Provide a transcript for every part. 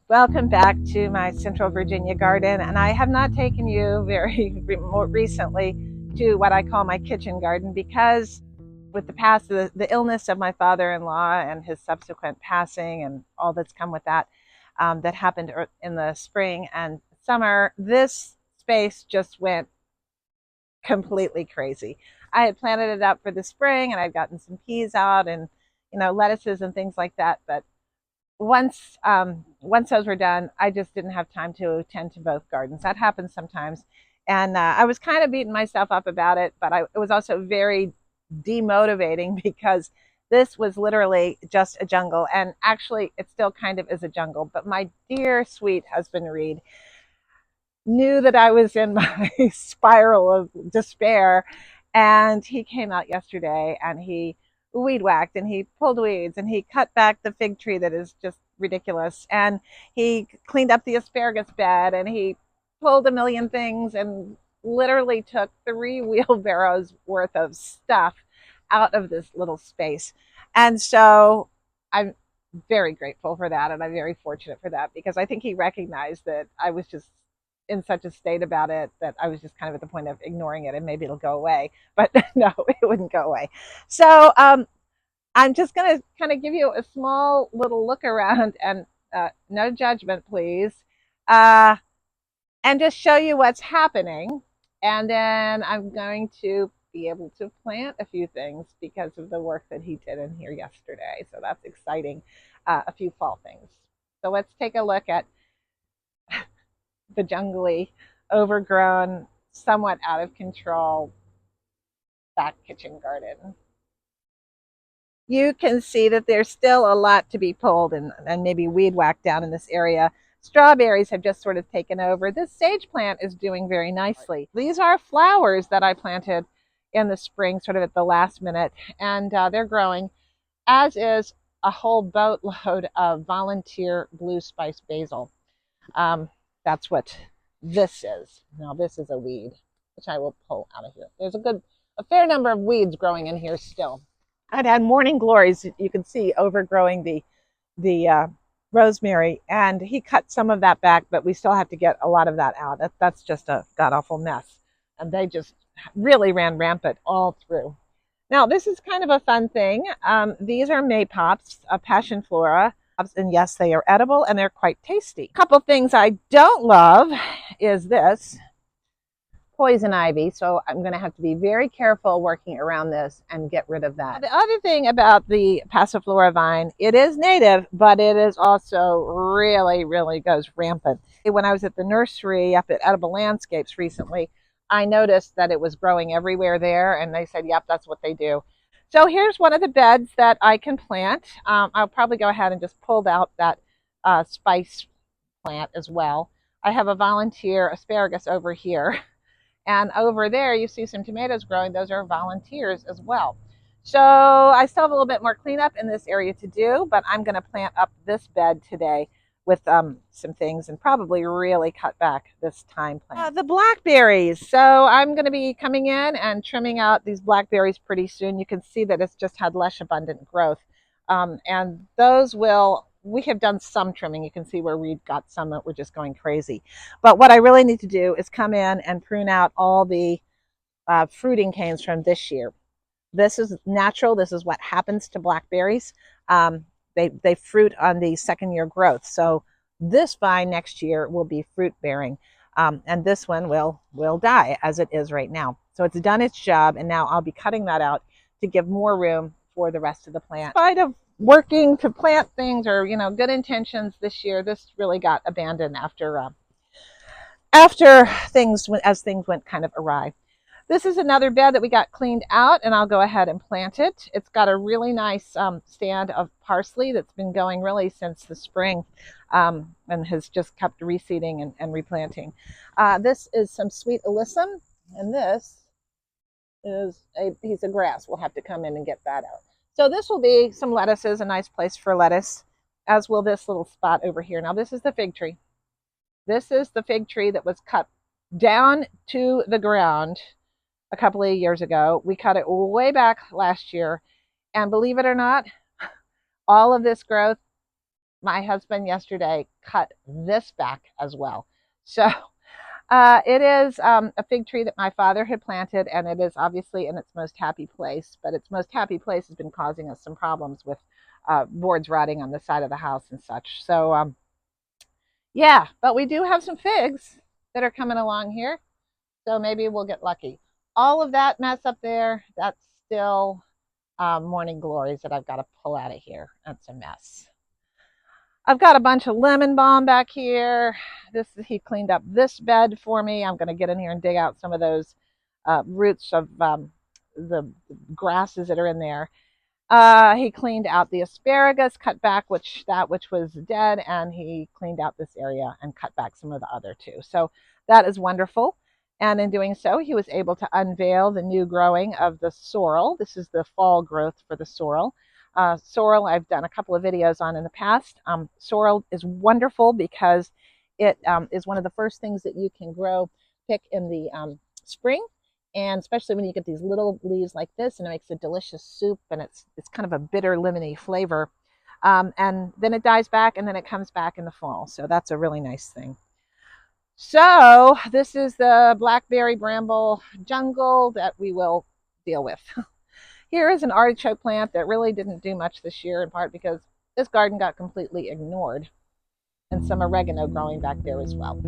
Welcome back to my Central Virginia garden, and I have not taken you more recently to what I call my kitchen garden because with the illness of my father-in-law and his subsequent passing and all that's come with that, that happened in the spring and summer, this space just went completely crazy. I had planted it up for the spring and I'd gotten some peas out and lettuces and things like that, but once those were done, I just didn't have time to attend to both gardens. That happens sometimes, and I was kind of beating myself up about it, but it was also very demotivating because this was literally just a jungle, and actually, it still kind of is a jungle. But my dear sweet husband Reid knew that I was in my spiral of despair, and he came out yesterday and he weed whacked and he pulled weeds and he cut back the fig tree that is just ridiculous, and he cleaned up the asparagus bed and he pulled a million things and literally took 3 wheelbarrows worth of stuff out of this little space. And so I'm very grateful for that, and I'm very fortunate for that because I think he recognized that I was just in such a state about it that I was just kind of at the point of ignoring it and maybe it'll go away. But no, it wouldn't go away. So I'm just going to kind of give you a small little look around and no judgment, please, uh, and just show you what's happening. And then I'm going to be able to plant a few things because of the work that he did in here yesterday. So that's exciting. A few fall things. So let's take a look at the jungly, overgrown, somewhat out of control back kitchen garden. You can see that there's still a lot to be pulled and maybe weed whacked down in this area. Strawberries have just sort of taken over. This sage plant is doing very nicely. These are flowers that I planted in the spring, sort of at the last minute, and they're growing, as is a whole boatload of volunteer blue spice basil. That's what this is. Now this is a weed, which I will pull out of here. There's a fair number of weeds growing in here still. I'd had morning glories, you can see, overgrowing the rosemary, and he cut some of that back, but we still have to get a lot of that out. That's just a god awful mess, and they just really ran rampant all through. Now this is kind of a fun thing. These are maypops, a passion flora, and yes, they are edible and they're quite tasty. A couple things I don't love is this poison ivy, so I'm going to have to be very careful working around this and get rid of that. The other thing about the passiflora vine, it is native, but it is also really goes rampant. When I was at the nursery up at Edible Landscapes recently, I noticed that it was growing everywhere there, and they said, yep, that's what they do. So here's one of the beds that I can plant. I'll probably go ahead and just pull out that spice plant as well. I have a volunteer asparagus over here. And over there, you see some tomatoes growing. Those are volunteers as well. So I still have a little bit more cleanup in this area to do, but I'm going to plant up this bed today with some things and probably really cut back this thyme plant. The blackberries. So I'm going to be coming in and trimming out these blackberries pretty soon. You can see that it's just had less abundant growth. And those we have done some trimming. You can see where Reid got some that were just going crazy. But what I really need to do is come in and prune out all the fruiting canes from this year. This is natural. This is what happens to blackberries. They fruit on the second year growth. So this vine next year will be fruit bearing. And this one will die as it is right now. So it's done its job, and now I'll be cutting that out to give more room for the rest of the plant. In spite of working to plant things or good intentions this year, this really got abandoned after things went kind of awry. This is another bed that we got cleaned out, and I'll go ahead and plant it. It's got a really nice stand of parsley that's been going really since the spring, and has just kept reseeding and replanting. This is some sweet alyssum, and this is a piece of grass. We'll have to come in and get that out. So this will be some lettuces, a nice place for lettuce, as will this little spot over here. Now this is the fig tree. This is the fig tree that was cut down to the ground a couple of years ago. We cut it way back last year, and believe it or not, all of this growth my husband yesterday cut this back as well. So it is a fig tree that my father had planted, and it is obviously in its most happy place, but its most happy place has been causing us some problems with boards rotting on the side of the house and such. So yeah, but we do have some figs that are coming along here, so maybe we'll get lucky. All of that mess up there, that's still morning glories that I've got to pull out of here. That's a mess. I've got a bunch of lemon balm back here. He cleaned up this bed for me. I'm going to get in here and dig out some of those roots of the grasses that are in there. He cleaned out the asparagus, cut back which was dead, and he cleaned out this area and cut back some of the other too. So that is wonderful. And in doing so, he was able to unveil the new growing of the sorrel. This is the fall growth for the sorrel. Sorrel, I've done a couple of videos on in the past. Sorrel is wonderful because it is one of the first things that you can pick in the spring, and especially when you get these little leaves like this, and it makes a delicious soup, and it's kind of a bitter lemony flavor. And then it dies back, and then it comes back in the fall. So that's a really nice thing. So this is the blackberry bramble jungle that we will deal with. Here is an artichoke plant that really didn't do much this year, in part because this garden got completely ignored, and some oregano growing back there as well.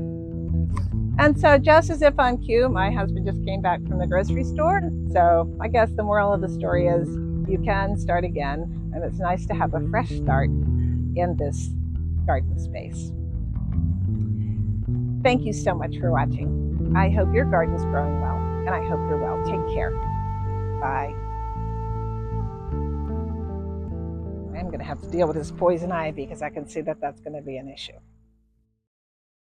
And so just as if on cue, my husband just came back from the grocery store. So I guess the moral of the story is you can start again, and it's nice to have a fresh start in this garden space. Thank you so much for watching. I hope your garden's growing well, and I hope you're well. Take care. Bye. I'm going to have to deal with this poison ivy because I can see that that's going to be an issue.